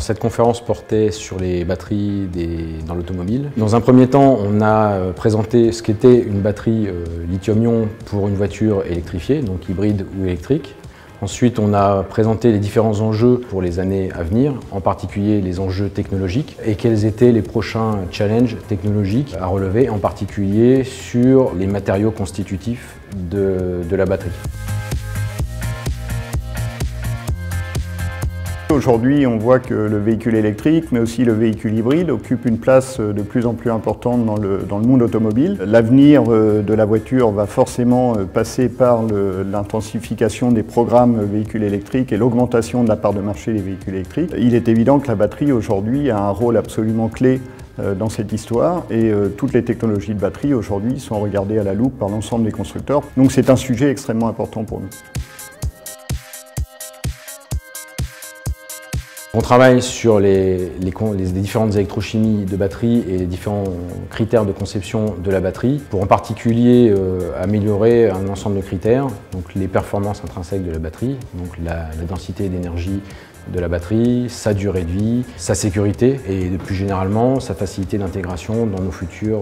cette conférence portait sur les batteries dans l'automobile. Dans un premier temps, on a présenté ce qu'était une batterie lithium-ion pour une voiture électrifiée, donc hybride ou électrique. Ensuite, on a présenté les différents enjeux pour les années à venir, en particulier les enjeux technologiques et quels étaient les prochains challenges technologiques à relever, en particulier sur les matériaux constitutifs de la batterie. Aujourd'hui, on voit que le véhicule électrique, mais aussi le véhicule hybride, occupe une place de plus en plus importante dans le monde automobile. L'avenir de la voiture va forcément passer par l'intensification des programmes véhicules électriques et l'augmentation de la part de marché des véhicules électriques. Il est évident que la batterie aujourd'hui a un rôle absolument clé dans cette histoire et toutes les technologies de batterie aujourd'hui sont regardées à la loupe par l'ensemble des constructeurs. Donc c'est un sujet extrêmement important pour nous. On travaille sur les différentes électrochimies de batterie et les différents critères de conception de la batterie pour en particulier améliorer un ensemble de critères, donc les performances intrinsèques de la batterie, donc la densité d'énergie de la batterie, sa durée de vie, sa sécurité et plus généralement sa facilité d'intégration dans nos futurs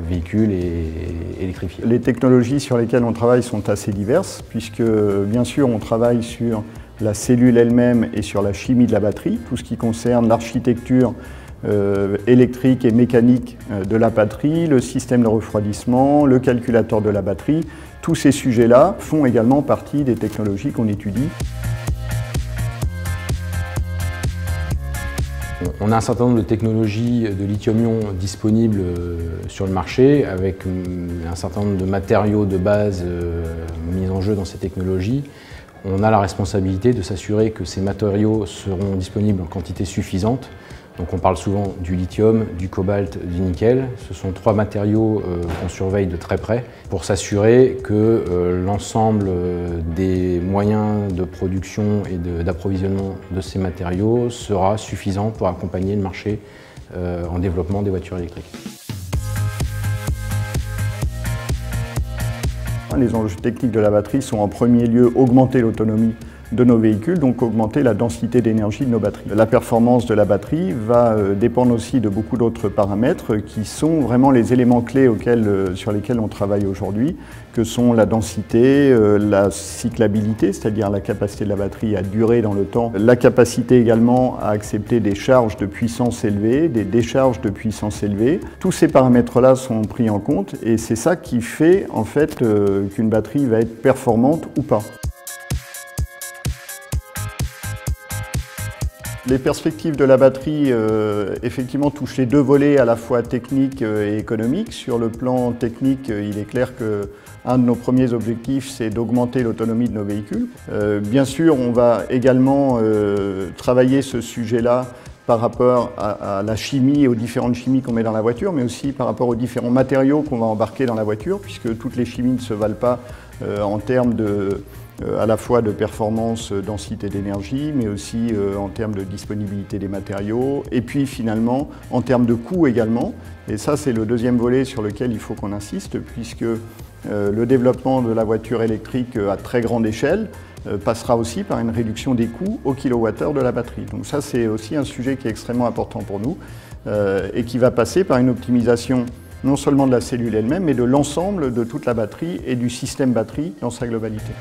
véhicules électrifiés. Les technologies sur lesquelles on travaille sont assez diverses puisque bien sûr on travaille sur la cellule elle-même et sur la chimie de la batterie, tout ce qui concerne l'architecture électrique et mécanique de la batterie, le système de refroidissement, le calculateur de la batterie. Tous ces sujets-là font également partie des technologies qu'on étudie. On a un certain nombre de technologies de lithium-ion disponibles sur le marché avec un certain nombre de matériaux de base mis en jeu dans ces technologies. On a la responsabilité de s'assurer que ces matériaux seront disponibles en quantité suffisante. Donc on parle souvent du lithium, du cobalt, du nickel. Ce sont trois matériaux qu'on surveille de très près pour s'assurer que l'ensemble des moyens de production et d'approvisionnement de ces matériaux sera suffisant pour accompagner le marché en développement des voitures électriques. Les enjeux techniques de la batterie sont en premier lieu augmenter l'autonomie de nos véhicules, donc augmenter la densité d'énergie de nos batteries. La performance de la batterie va dépendre aussi de beaucoup d'autres paramètres qui sont vraiment les éléments clés sur lesquels on travaille aujourd'hui, que sont la densité, la cyclabilité, c'est-à-dire la capacité de la batterie à durer dans le temps, la capacité également à accepter des charges de puissance élevée, des décharges de puissance élevée. Tous ces paramètres-là sont pris en compte et c'est ça qui fait en fait qu'une batterie va être performante ou pas. Les perspectives de la batterie, effectivement, touchent les deux volets à la fois techniques et économiques. Sur le plan technique, il est clair qu'un de nos premiers objectifs, c'est d'augmenter l'autonomie de nos véhicules. Bien sûr, on va également travailler ce sujet-là par rapport à la chimie et aux différentes chimies qu'on met dans la voiture, mais aussi par rapport aux différents matériaux qu'on va embarquer dans la voiture, puisque toutes les chimies ne se valent pas en termes à la fois de performance, densité d'énergie, mais aussi en termes de disponibilité des matériaux, et puis finalement en termes de coût également. Et ça, c'est le deuxième volet sur lequel il faut qu'on insiste, puisque le développement de la voiture électrique à très grande échelle passera aussi par une réduction des coûts au kilowattheure de la batterie. Donc ça, c'est aussi un sujet qui est extrêmement important pour nous et qui va passer par une optimisation non seulement de la cellule elle-même, mais de l'ensemble de toute la batterie et du système batterie dans sa globalité.